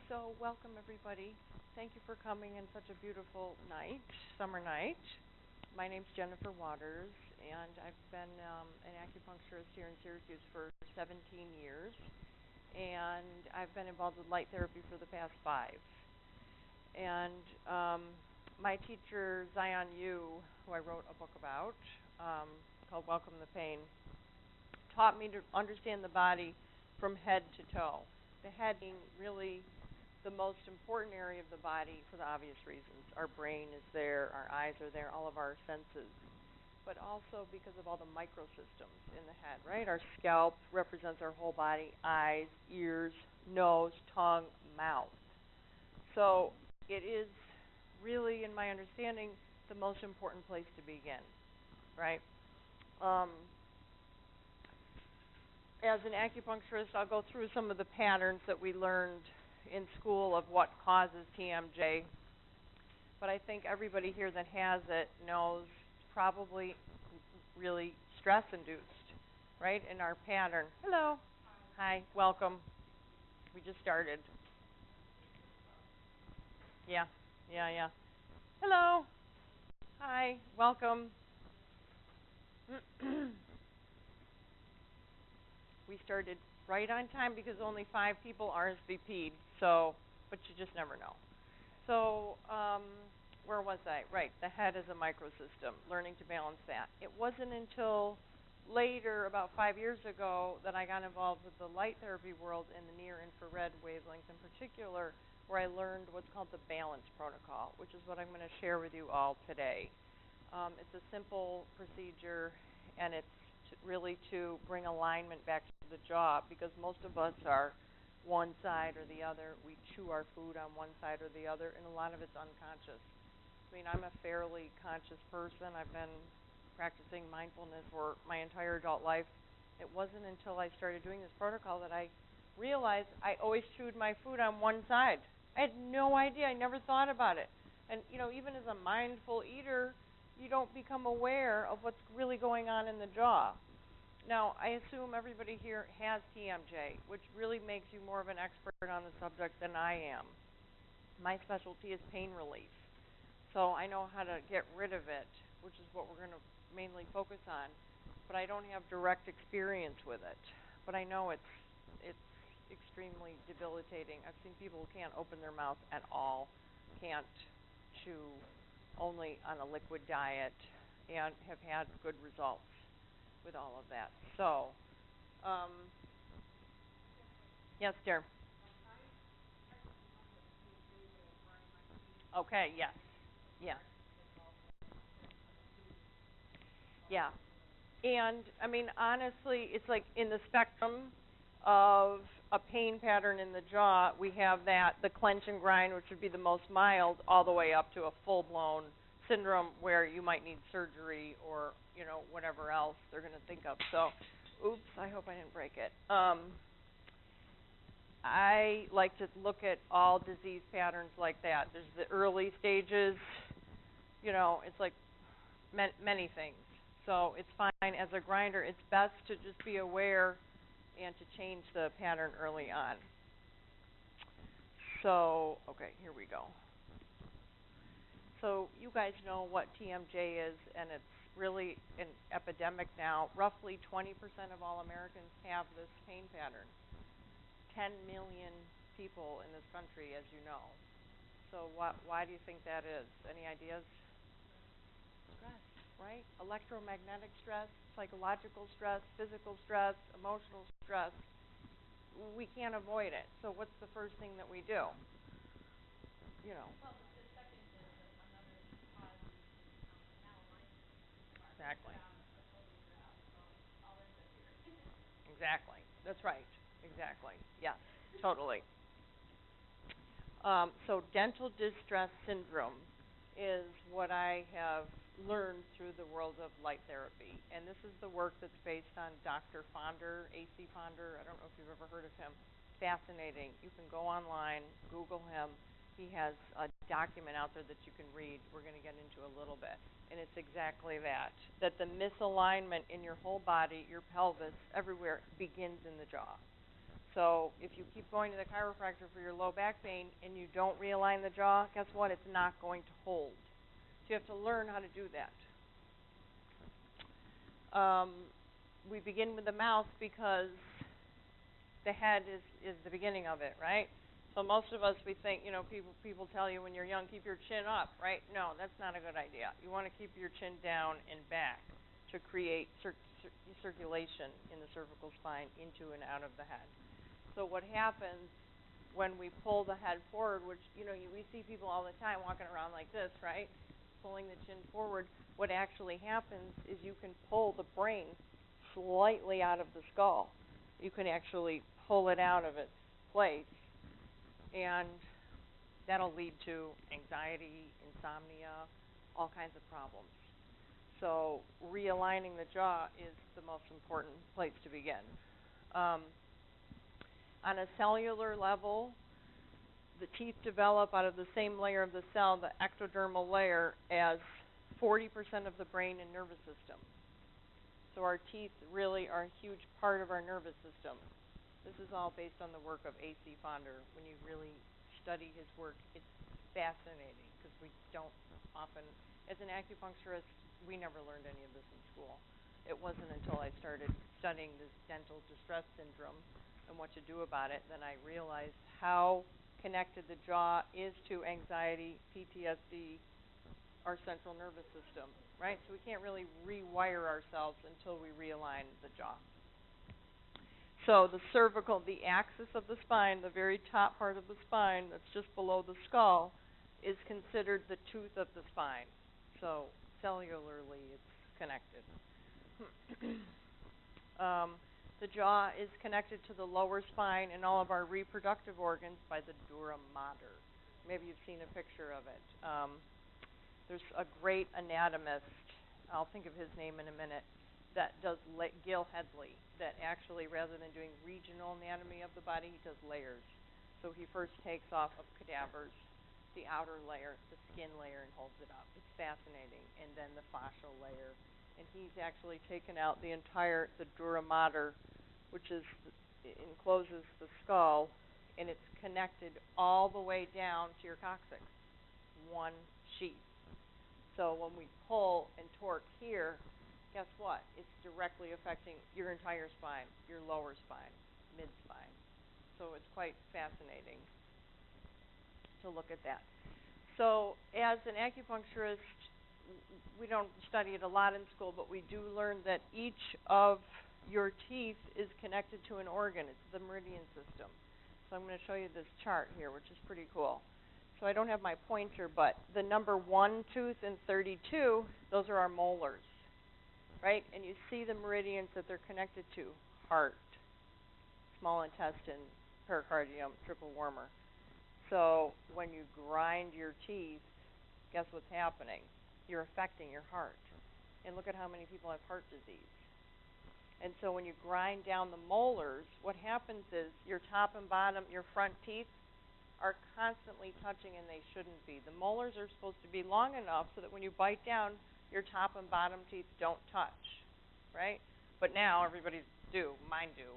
So welcome everybody. Thank you for coming in such a beautiful night, summer night. My name's Jennifer Waters, and I've been an acupuncturist here in Syracuse for 17 years, and I've been involved with light therapy for the past 5. And my teacher, Zion Yu, who I wrote a book about called Welcome the Pain, taught me to understand the body from head to toe. The head being really the most important area of the body for the obvious reasons. Our brain is there, our eyes are there, all of our senses. But also because of all the microsystems in the head, right? Our scalp represents our whole body, eyes, ears, nose, tongue, mouth. So it is really, in my understanding, the most important place to begin, right? As an acupuncturist, I'll go through some of the patterns that we learned in school of what causes TMJ. But I think everybody here that has it knows probably really stress-induced, right, in our pattern. Hello. Hi. Welcome. We just started. Yeah. Hello. Hi. Welcome. We started right on time because only 5 people RSVP'd, but you just never know. So, where was I? Right, the head is a microsystem, learning to balance that. It wasn't until later, about 5 years ago, that I got involved with the light therapy world in the near-infrared wavelength in particular, where I learned what's called the balance protocol, which is what I'm going to share with you all today. It's a simple procedure, and it's really to bring alignment back to the jaw, because most of us are one side or the other. We chew our food on one side or the other, and a lot of it's unconscious. I mean, I'm a fairly conscious person. I've been practicing mindfulness for my entire adult life. It wasn't until I started doing this protocol that I realized I always chewed my food on one side. I had no idea. I never thought about it. And, even as a mindful eater, you don't become aware of what's really going on in the jaw. Now, I assume everybody here has TMJ, which really makes you more of an expert on the subject than I am. My specialty is pain relief, so I know how to get rid of it, which is what we're going to mainly focus on, but I don't have direct experience with it. But I know it's extremely debilitating. I've seen people who can't open their mouth at all, can't chew, only on a liquid diet, and have had good results with all of that. So, yes, dear. Okay, yes. Yeah. And, I mean, honestly, it's like in the spectrum of a pain pattern in the jaw, we have the clench and grind, which would be the most mild, all the way up to a full-blown syndrome where you might need surgery or, whatever else they're going to think of. So, oops, I hope I didn't break it. I like to look at all disease patterns like that. There's the early stages, it's like many things. So it's fine. As a grinder, it's best to just be aware and to change the pattern early on. So, okay, here we go. So you guys know what TMJ is, and it's really an epidemic now. Roughly 20% of all Americans have this pain pattern. 10 million people in this country, as you know. So why do you think that is? Any ideas? Stress, right? Electromagnetic stress, psychological stress, physical stress, emotional stress. We can't avoid it. So what's the first thing that we do? Well, the second is another cause is malalignment. Exactly. So all ends up here. Exactly. That's right. Exactly. Yes, totally. So dental distress syndrome is what I have learned through the world of light therapy. And this is the work that's based on Dr. Fonder, A.C. Fonder. I don't know if you've ever heard of him. Fascinating. You can go online, Google him. He has a document out there that you can read. We're going to get into a little bit. And it's exactly that the misalignment in your whole body, your pelvis, everywhere, begins in the jaw. So if you keep going to the chiropractor for your low back pain and you don't realign the jaw, guess what? It's not going to hold. So you have to learn how to do that. We begin with the mouth because the head is the beginning of it, right? So most of us, we think, people tell you when you're young, keep your chin up, right? No, that's not a good idea. You want to keep your chin down and back to create circulation in the cervical spine into and out of the head. So what happens when we pull the head forward, which, we see people all the time walking around like this, right? Pulling the chin forward. What actually happens is you can pull the brain slightly out of the skull. You can actually pull it out of its place, and that'll lead to anxiety, insomnia, all kinds of problems. So realigning the jaw is the most important place to begin. On a cellular level, the teeth develop out of the same layer of the cell, the ectodermal layer, as 40% of the brain and nervous system. So our teeth really are a huge part of our nervous system. This is all based on the work of A.C. Fonder. When you really study his work, it's fascinating because we don't often, as an acupuncturist, we never learned any of this in school. It wasn't until I started studying this dental distress syndrome and what to do about it, then I realized how connected the jaw is to anxiety, PTSD, our central nervous system, right? So we can't really rewire ourselves until we realign the jaw. So the cervical, the axis of the spine, the very top part of the spine that's just below the skull, is considered the tooth of the spine. So cellularly it's connected. The jaw is connected to the lower spine and all of our reproductive organs by the dura mater. Maybe you've seen a picture of it. There's a great anatomist, I'll think of his name in a minute, that does Gil Headley, that actually, rather than doing regional anatomy of the body, he does layers. So he first takes off of cadavers the outer layer, the skin layer, and holds it up. It's fascinating. And then the fascial layer. And he's actually taken out the dura mater, which encloses the skull, and it's connected all the way down to your coccyx, one sheath. So when we pull and torque here, guess what? It's directly affecting your entire spine, your lower spine, mid-spine. So it's quite fascinating to look at that. So as an acupuncturist, we don't study it a lot in school, but we do learn that each of your teeth is connected to an organ. It's the meridian system. So I'm going to show you this chart here, which is pretty cool. So I don't have my pointer, but the number 1 tooth and 32, those are our molars, right? And you see the meridians that they're connected to: heart, small intestine, pericardium, triple warmer. So when you grind your teeth, guess what's happening? You're affecting your heart. And look at how many people have heart disease. And so when you grind down the molars, what happens is your top and bottom, your front teeth, are constantly touching, and they shouldn't be. The molars are supposed to be long enough so that when you bite down, your top and bottom teeth don't touch, right? But now everybody's do. Mine do.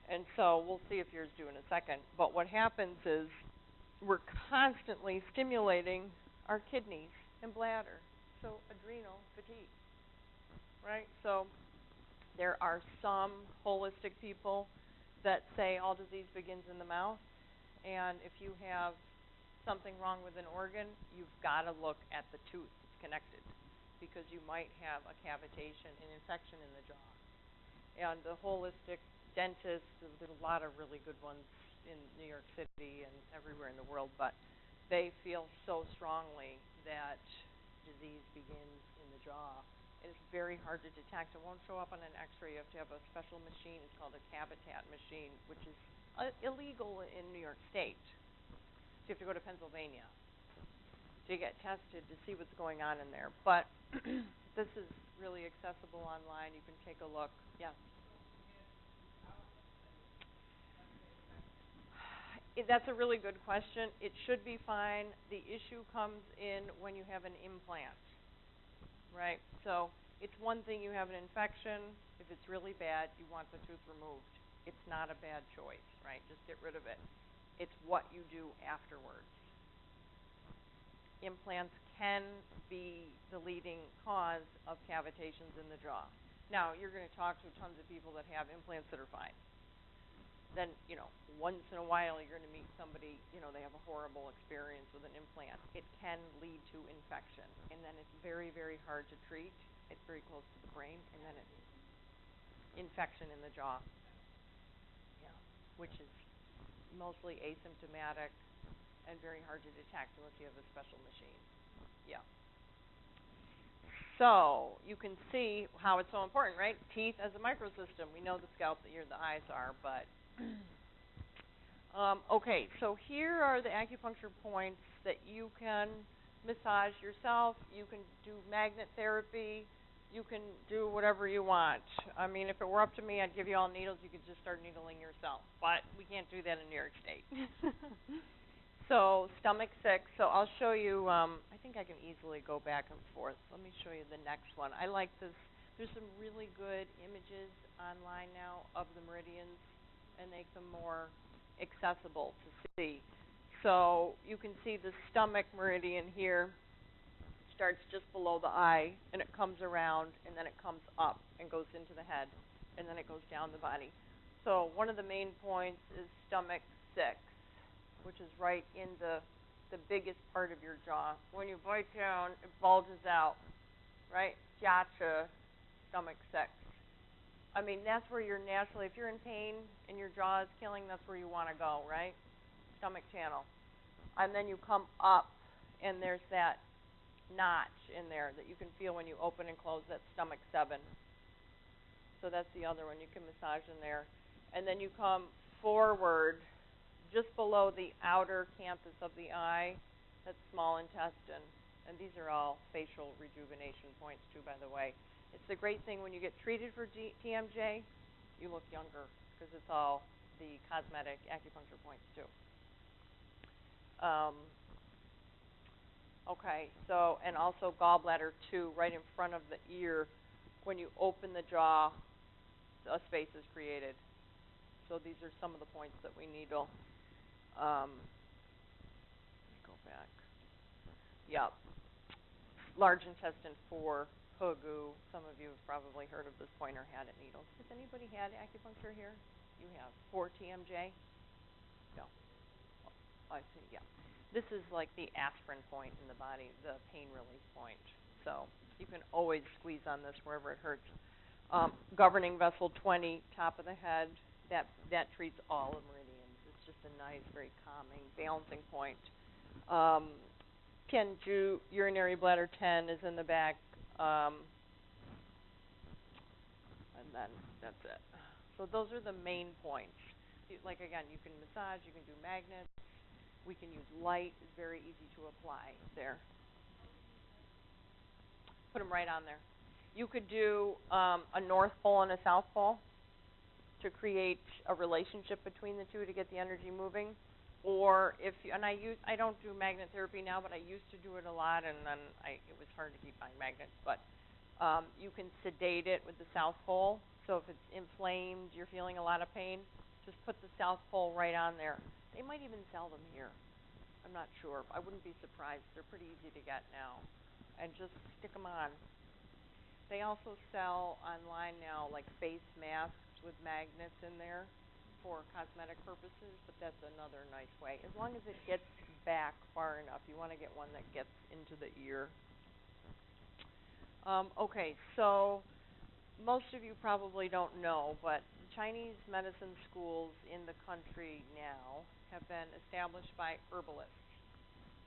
And so we'll see if yours do in a second. But what happens is we're constantly stimulating our kidneys and bladder. So adrenal fatigue, right? So there are some holistic people that say all disease begins in the mouth. And if you have something wrong with an organ, you've got to look at the tooth that's connected, because you might have a cavitation, an infection in the jaw. And the holistic dentists, there's a lot of really good ones in New York City and everywhere in the world, but they feel so strongly that disease begins in the jaw. And it's very hard to detect. It won't show up on an x-ray. You have to have a special machine. It's called a cavitat machine, which is illegal in New York State. So you have to go to Pennsylvania to get tested to see what's going on in there. But this is really accessible online. You can take a look. Yes? That's a really good question. It should be fine. The issue comes in when you have an implant, right? So it's one thing you have an infection. If it's really bad, you want the tooth removed. It's not a bad choice, right? Just get rid of it. It's what you do afterwards. Implants can be the leading cause of cavitations in the jaw. Now, you're going to talk to tons of people that have implants that are fine. Then, once in a while you're going to meet somebody, they have a horrible experience with an implant. It can lead to infection, and then it's very, very hard to treat. It's very close to the brain, and then it's infection in the jaw, which is mostly asymptomatic and very hard to detect unless you have a special machine. Yeah. So you can see how it's so important, right? Teeth as a microsystem. We know the scalp, the ear, the eyes are, but okay. So here are the acupuncture points that you can massage yourself. You can do magnet therapy. You can do whatever you want. I mean, if it were up to me, I'd give you all needles. You could just start needling yourself, but we can't do that in New York State. So stomach 6. So I'll show you. I think I can easily go back and forth. Let me show you the next one. I like this. There's some really good images online now of the meridians and make them more accessible to see. So you can see the stomach meridian here. It starts just below the eye, and it comes around, and then it comes up and goes into the head, and then it goes down the body. So one of the main points is stomach 6, which is right in the biggest part of your jaw. When you bite down, it bulges out, right? Gotcha, stomach 6. I mean, that's where you're naturally, if you're in pain and your jaw is killing, that's where you want to go, right? Stomach channel. And then you come up, and there's that notch in there that you can feel when you open and close. That stomach 7. So that's the other one. You can massage in there. And then you come forward just below the outer campus of the eye, that's small intestine. And these are all facial rejuvenation points, too, by the way. It's the great thing when you get treated for TMJ, you look younger because it's all the cosmetic acupuncture points, too. Okay, so, and also gallbladder 2, right in front of the ear. When you open the jaw, a space is created. So these are some of the points that we needle. Let me go back. Yep. Large intestine 4, Pugu. Some of you have probably heard of this point or had it needles. Has anybody had acupuncture here? You have. 4 TMJ? No. Oh, I see, yeah. This is like the aspirin point in the body, the pain relief point. So you can always squeeze on this wherever it hurts. Governing vessel 20, top of the head, that treats all the meridians. It's just a nice, very calming, balancing point. Kenju, urinary bladder 10 is in the back. And then that's it. So those are the main points. Like, again, you can massage, you can do magnets. We can use light. It's very easy to apply there. Put them right on there. You could do a north pole and a south pole to create a relationship between the two to get the energy moving. Or if you, and I don't do magnet therapy now, but I used to do it a lot, and then it was hard to keep buying magnets. But you can sedate it with the south pole. So if it's inflamed, you're feeling a lot of pain, just put the south pole right on there. They might even sell them here. I'm not sure. I wouldn't be surprised. They're pretty easy to get now. And just stick them on. They also sell online now like face masks with magnets in there for cosmetic purposes, but that's another nice way. As long as it gets back far enough. You want to get one that gets into the ear. Okay, so most of you probably don't know, but Chinese medicine schools in the country now have been established by herbalists.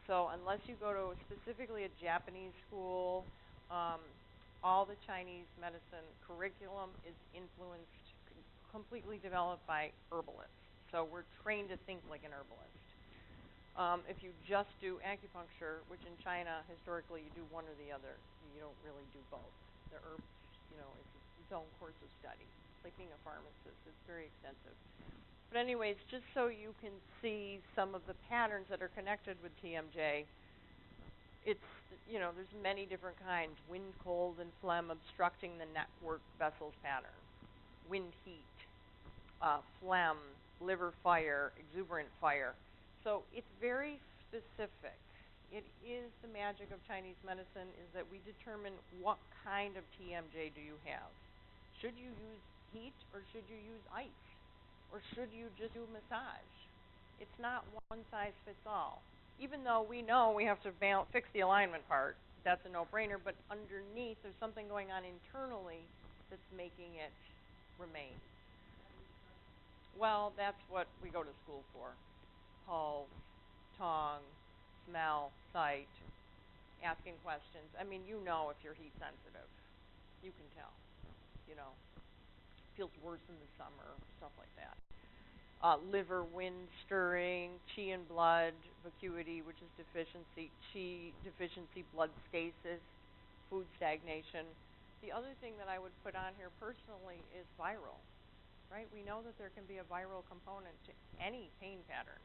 So unless you go to specifically a Japanese school, all the Chinese medicine curriculum is influenced, completely developed by herbalists. So we're trained to think like an herbalist. If you just do acupuncture, which in China, historically, you do one or the other. You don't really do both. The herbs, it's its own course of study. It's like being a pharmacist. It's very extensive. But anyways, just so you can see some of the patterns that are connected with TMJ, it's, there's many different kinds. Wind, cold, and phlegm obstructing the network vessels pattern. Wind, heat. phlegm, liver fire, exuberant fire. So it's very specific. It is the magic of Chinese medicine is that we determine what kind of TMJ do you have. Should you use heat or should you use ice? Or should you just do massage? It's not one size fits all. Even though we know we have to fix the alignment part, that's a no-brainer, but underneath there's something going on internally that's making it remain. Well, that's what we go to school for. Pulse, tongue, smell, sight, asking questions. I mean, you know if you're heat sensitive. You can tell. You know, feels worse in the summer, stuff like that. Liver, wind stirring, qi and blood, vacuity, which is deficiency, qi deficiency, blood stasis, food stagnation. The other thing that I would put on here personally is viral, right? We know that there can be a viral component to any pain pattern,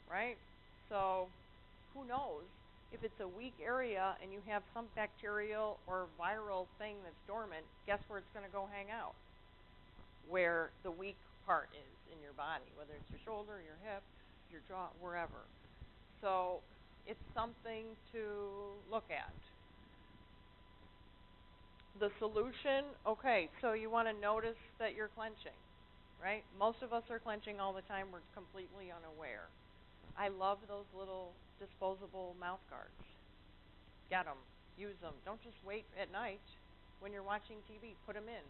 right? So who knows? If it's a weak area and you have some bacterial or viral thing that's dormant, guess where it's going to go hang out? Where the weak part is in your body, whether it's your shoulder, your hip, your jaw, wherever. So it's something to look at. The solution, okay, so you want to notice that you're clenching, right? Most of us are clenching all the time. We're completely unaware. I love those little disposable mouth guards. Get them. Use them. Don't just wait at night when you're watching TV. Put them in.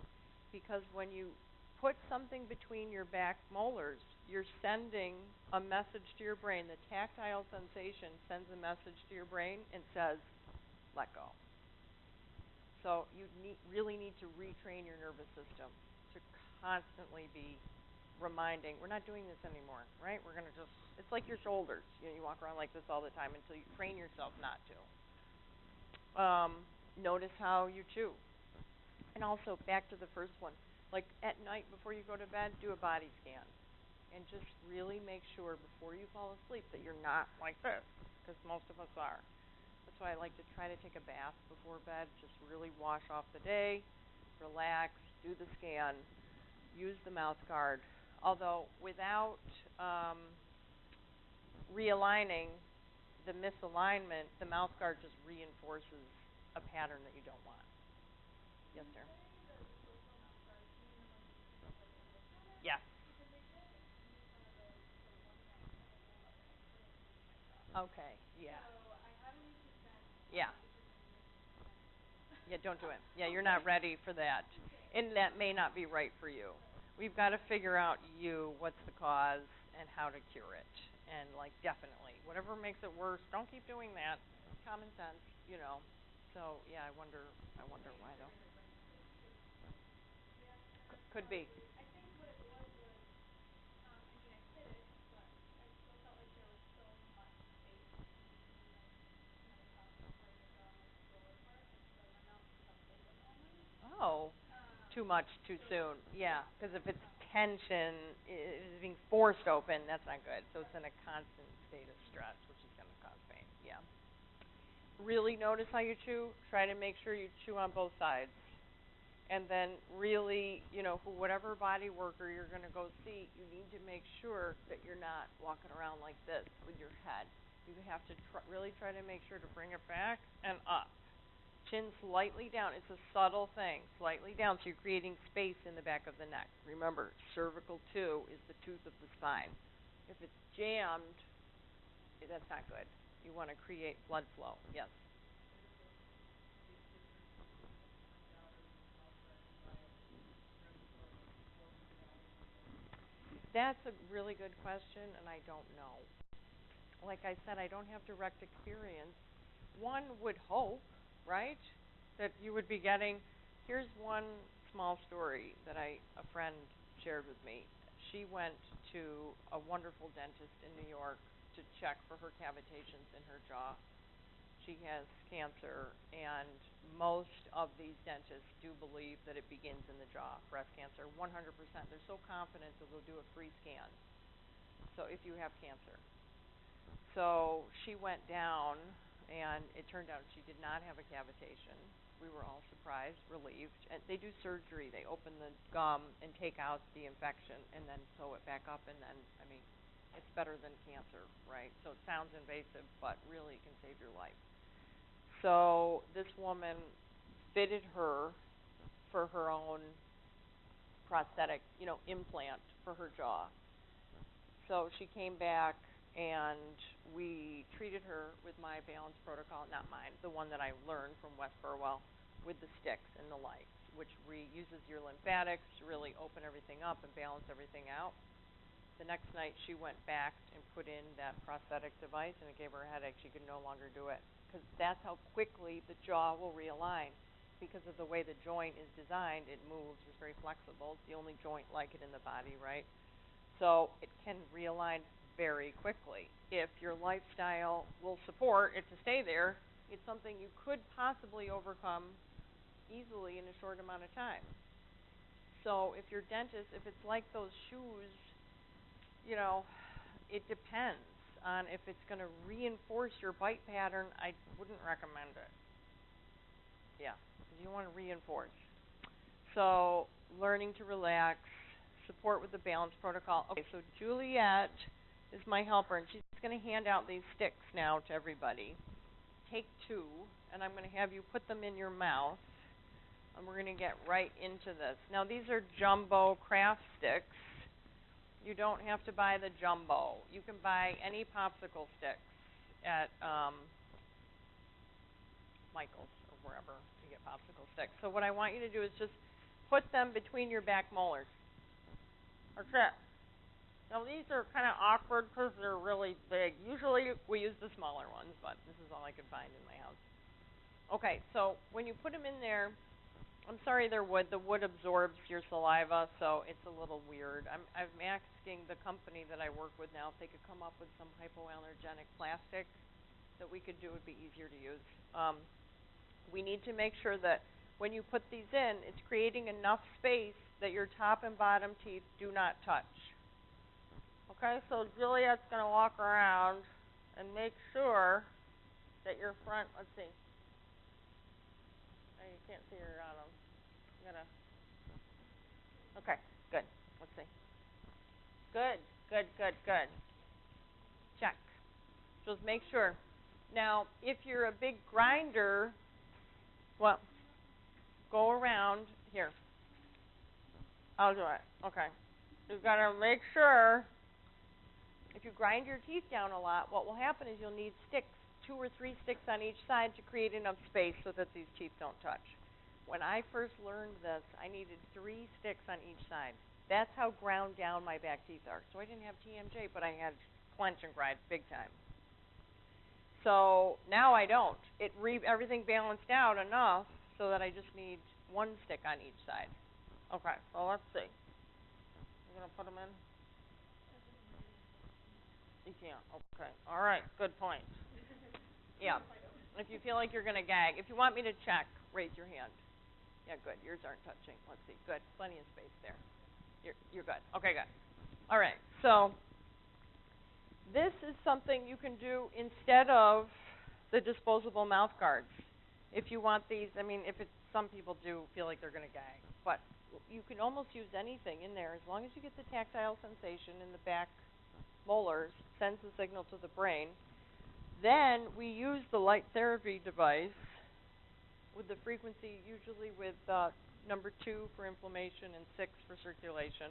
Because when you put something between your back molars, you're sending a message to your brain. The tactile sensation sends a message to your brain and says, let go. So you really need to retrain your nervous system to constantly be reminding, we're not doing this anymore, right? We're going to just, it's like your shoulders. You know, you walk around like this all the time until you train yourself not to. Notice how you chew. And also, back to the first one, like at night before you go to bed, do a body scan. And just really make sure before you fall asleep that you're not like this, because most of us are. That's why I like to try to take a bath before bed, just really wash off the day, relax, do the scan, use the mouth guard. Although without realigning the misalignment, the mouth guard just reinforces a pattern that you don't want. Yes, sir? Yes. Okay, yeah. Yeah. Yeah, don't do it. Yeah, you're not ready for that. And that may not be right for you. We've got to figure out what's the cause, and how to cure it. And, like, definitely, whatever makes it worse, don't keep doing that. Common sense, you know. So, yeah, I wonder why, though. Could be. I think what it was, I mean, I hit it, but I still felt like there was so much space in between, like across right the jaw, like the lower part, and so my mouth felt open almost. Oh, too much too soon. Yeah, because if it's tension, it's being forced open, that's not good. So it's in a constant state of stress, which is going to cause pain. Yeah. Really notice how you chew. Try to make sure you chew on both sides. And then really, whatever body worker you're going to go see, you need to make sure that you're not walking around like this with your head. You have to really try to make sure to bring it back and up. Chin slightly down. It's a subtle thing. Slightly down, so you're creating space in the back of the neck. Remember, cervical 2 is the tooth of the spine. If it's jammed, that's not good. You want to create blood flow. Yes? That's a really good question, and I don't know. Like I said, I don't have direct experience. One would hope, right, that you would be getting. Here's one small story that a friend shared with me. She went to a wonderful dentist in New York to check for her cavitations in her jaw. She has cancer, and most of these dentists do believe that it begins in the jaw, breast cancer, 100%. They're so confident that they'll do a free scan. So if you have cancer. So she went down, and it turned out she did not have a cavitation. we were all surprised, relieved. And they do surgery. They open the gum and take out the infection and then sew it back up. And then, I mean, it's better than cancer, right? So it sounds invasive, but really can save your life. So this woman fitted her for her own prosthetic, implant for her jaw. So she came back and we treated her with my balance protocol, not mine, the one that I learned from Wes Burwell, with the sticks and the lights, which uses your lymphatics to really open everything up and balance everything out. The next night she went back and put in that prosthetic device, and it gave her a headache. She could no longer do it because that's how quickly the jaw will realign. Because of the way the joint is designed, it moves. It's very flexible. It's the only joint like it in the body, right? So it can realign very quickly. If your lifestyle will support it to stay there, it's something you could possibly overcome easily in a short amount of time. So if your dentist, if it's like those shoes, it depends on if it's going to reinforce your bite pattern. I wouldn't recommend it. Yeah. You want to reinforce. So learning to relax, support with the balance protocol. Okay, so Juliet is my helper, and she's going to hand out these sticks now to everybody. Take 2, and I'm going to have you put them in your mouth, and we're going to get right into this. Now, these are jumbo craft sticks. You don't have to buy the jumbo. You can buy any popsicle sticks at Michael's or wherever you get popsicle sticks. So what I want you to do is just put them between your back molars. That's it. Now these are kind of awkward because they're really big. Usually we use the smaller ones, but this is all I could find in my house. Okay, so when you put them in there, I'm sorry they're wood. The wood absorbs your saliva, so it's a little weird. I'm asking the company that I work with now if they could come up with some hypoallergenic plastic that we could do. Would be easier to use. We need to make sure that when you put these in, it's creating enough space that your top and bottom teeth do not touch. Okay, so Juliet's going to walk around and make sure that your front, let's see. Oh, you can't see her on them. Okay, good. Let's see. Good. Check. Just make sure. Now, if you're a big grinder, well, go around here. I'll do it. Okay. You've got to make sure, if you grind your teeth down a lot, what will happen is you'll need sticks, 2 or 3 sticks on each side to create enough space so that these teeth don't touch. When I first learned this, I needed 3 sticks on each side. That's how ground down my back teeth are. So I didn't have TMJ, but I had clench and grind big time. So now I don't. Everything balanced out enough so that I just need 1 stick on each side. Okay, so let's see. You going to put them in? You can't. Okay. All right, good point. Yeah. If you feel like you're going to gag. If you want me to check, raise your hand. Yeah, good. Yours aren't touching. Let's see. Good. Plenty of space there. You're good. Okay, good. All right. So this is something you can do instead of the disposable mouth guards. If you want these, some people do feel like they're going to gag, but you can almost use anything in there as long as you get the tactile sensation in the back molars, sends the signal to the brain. Then we use the light therapy device with the frequency, usually with number 2 for inflammation and 6 for circulation,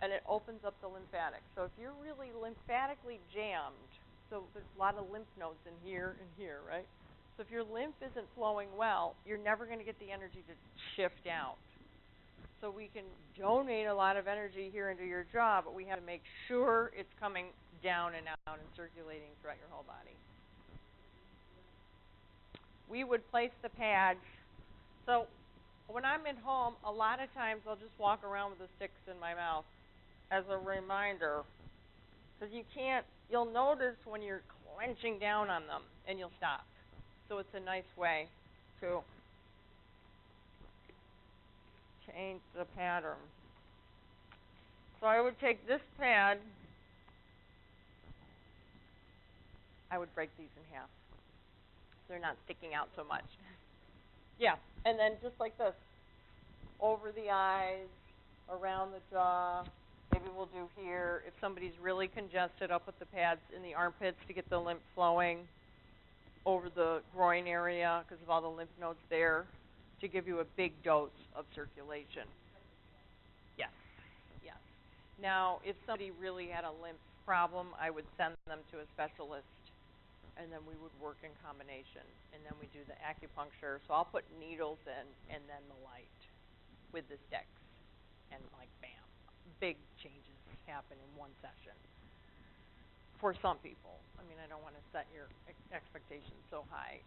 and it opens up the lymphatics. So if you're really lymphatically jammed, so there's a lot of lymph nodes in here and here, right? So if your lymph isn't flowing well, you're never going to get the energy to shift out. So we can donate a lot of energy here into your jaw, but we have to make sure it's coming down and out and circulating throughout your whole body. We would place the pads. So when I'm at home, a lot of times I'll just walk around with the sticks in my mouth as a reminder. Because you'll notice when you're clenching down on them and you'll stop. So it's a nice way to change the pattern. So I would take this pad, I would break these in half. They're not sticking out so much. Yeah, and then just like this, over the eyes, around the jaw. Maybe we'll do here if somebody's really congested, up with the pads in the armpits to get the lymph flowing over the groin area because of all the lymph nodes there to give you a big dose of circulation. Yes, yes. Now, if somebody really had a lymph problem, I would send them to a specialist, and then we would work in combination, and then we do the acupuncture. So I'll put needles in and then the light with the sticks, and like bam, big changes happen in one session for some people. I mean, I don't want to set your expectations so high.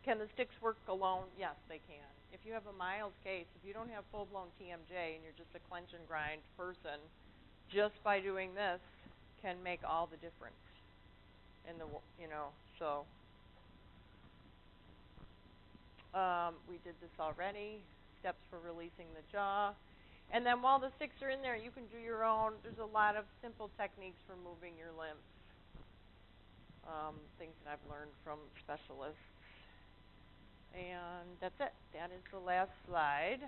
Can the sticks work alone? Yes, they can. If you have a mild case, if you don't have full-blown TMJ and you're just a clench and grind person, just by doing this can make all the difference in the, so we did this already, steps for releasing the jaw. And then while the sticks are in there, you can do your own. There's a lot of simple techniques for moving your limbs, things that I've learned from specialists. And that's it. That is the last slide.